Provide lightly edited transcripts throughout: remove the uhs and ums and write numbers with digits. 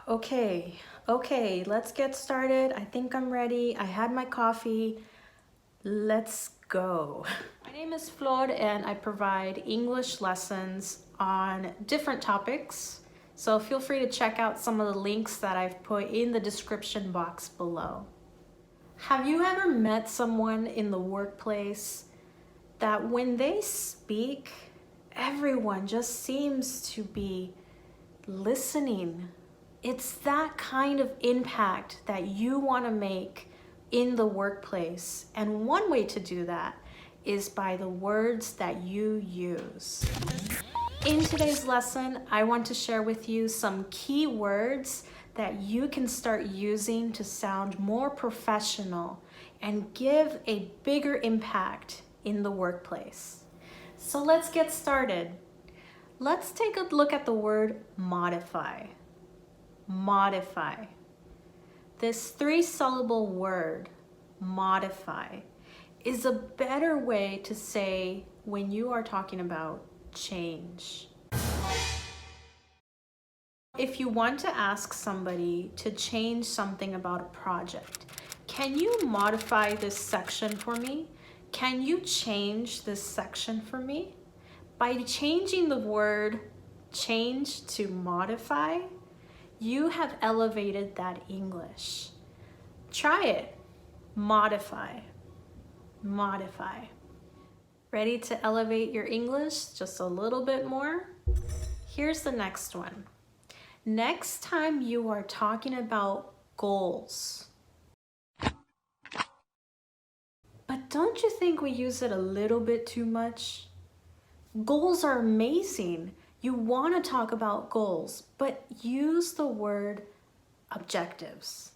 Okay, let's get started. I think I'm ready. I had my coffee. Let's go. My name is Flor and I provide English lessons on different topics. So feel free to check out some of the links that I've put in the description box below. Have you ever met someone in the workplace that when they speak, everyone just seems to be listening? It's that kind of impact that you want to make in the workplace. And one way to do that is by the words that you use. In today's lesson, I want to share with you some key words that you can start using to sound more professional and give a bigger impact in the workplace. So let's get started. Let's take a look at the word modify. Modify. This three-syllable word, modify, is a better way to say when you are talking about change. If you want to ask somebody to change something about a project, can you modify this section for me? Can you change this section for me? By changing the word change to modify, you have elevated that English. Try it. Modify. Modify. Ready to elevate your English just a little bit more? Here's the next one. Next time you are talking about goals. But don't you think we use it a little bit too much? Goals are amazing. You want to talk about goals, but use the word objectives.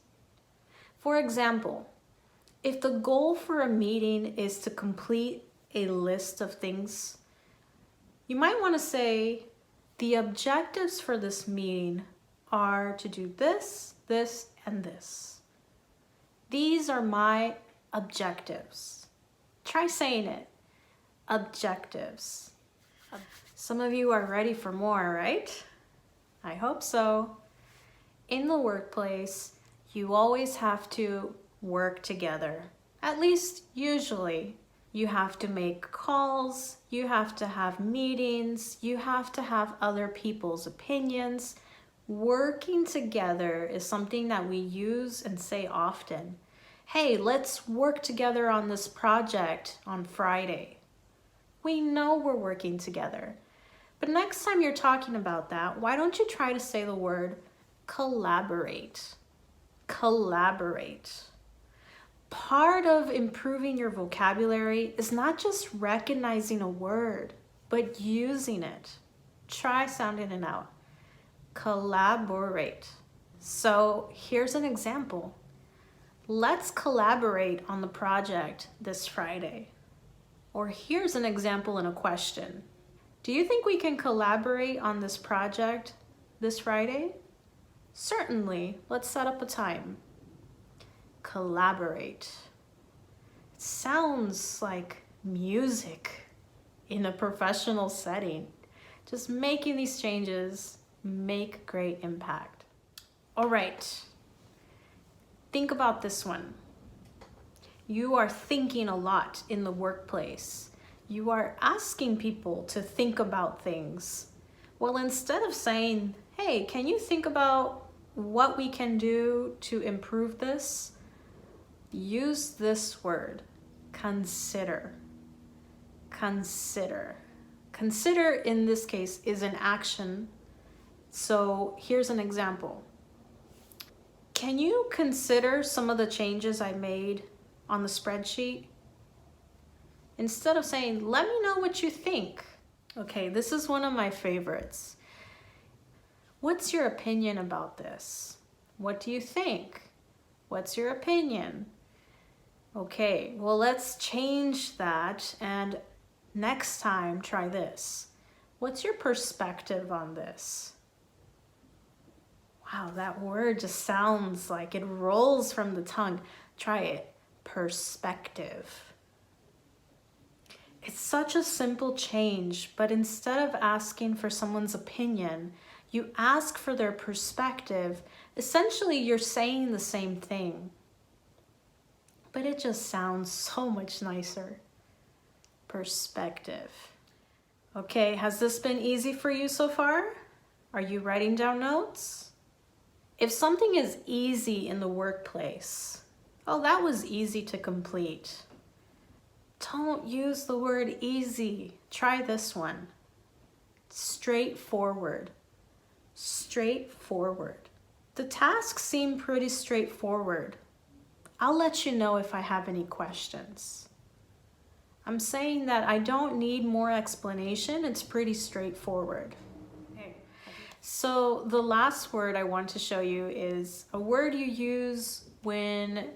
For example, if the goal for a meeting is to complete a list of things, you might want to say, the objectives for this meeting are to do this, this, and this. These are my objectives. Try saying it. Objectives. Some of you are ready for more, right? I hope so. In the workplace, you always have to work together. At least usually. You have to make calls, you have to have meetings, you have to have other people's opinions. Working together is something that we use and say often. Hey, let's work together on this project on Friday. We know we're working together. But next time you're talking about that, why don't you try to say the word collaborate? Collaborate. Part of improving your vocabulary is not just recognizing a word, but using it. Try sounding it out. Collaborate. So here's an example. Let's collaborate on the project this Friday. Or here's an example in a question. Do you think we can collaborate on this project this Friday? Certainly. Let's set up a time. Collaborate. It sounds like music in a professional setting. Just making these changes make great impact. All right. Think about this one. You are thinking a lot in the workplace. You are asking people to think about things. Well, instead of saying, hey, can you think about what we can do to improve this? Use this word, consider. Consider. Consider in this case is an action. So here's an example. Can you consider some of the changes I made on the spreadsheet? Instead of saying, let me know what you think. Okay, this is one of my favorites. What's your opinion about this? What do you think? What's your opinion? Okay, well, let's change that and next time try this. What's your perspective on this? Wow, that word just sounds like it rolls from the tongue. Try it. Perspective. It's such a simple change, but instead of asking for someone's opinion, You ask for their perspective. Essentially, you're saying the same thing, but it just sounds so much nicer. Perspective. Okay, has this been easy for you so far? Are you writing down notes? If something is easy in the workplace, oh, that was easy to complete. Don't use the word easy. Try this one. Straightforward. Straightforward. The tasks seem pretty straightforward. I'll let you know if I have any questions. I'm saying that I don't need more explanation. It's pretty straightforward. Okay. So the last word I want to show you is a word you use when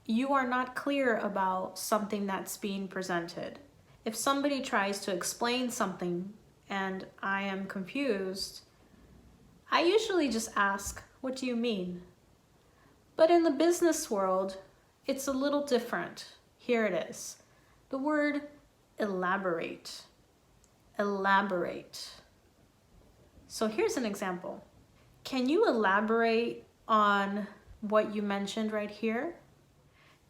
you are not clear about something that's being presented. If somebody tries to explain something and I am confused, I usually just ask, what do you mean? But in the business world, it's a little different. Here it is. The word elaborate. Elaborate. So here's an example. Can you elaborate on what you mentioned right here?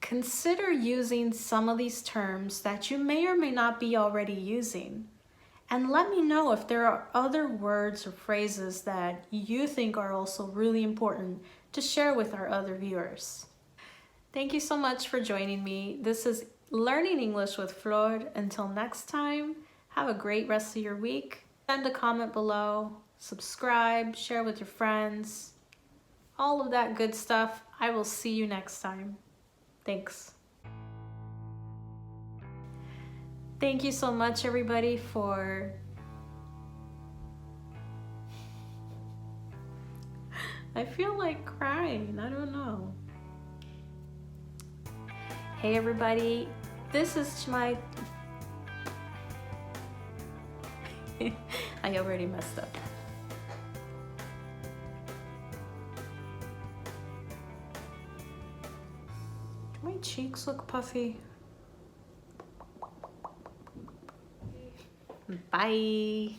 Consider using some of these terms that you may or may not be already using. And let me know if there are other words or phrases that you think are also really important to share with our other viewers. Thank you so much for joining me. This is Learning English with Flor. Until next time, have a great rest of your week. Send a comment below, subscribe, share with your friends, all of that good stuff. I will see you next time. Thanks. Thank you so much, everybody, for I feel like crying. I don't know. Hey, everybody. This is my... I already messed up. Do my cheeks look puffy? Bye.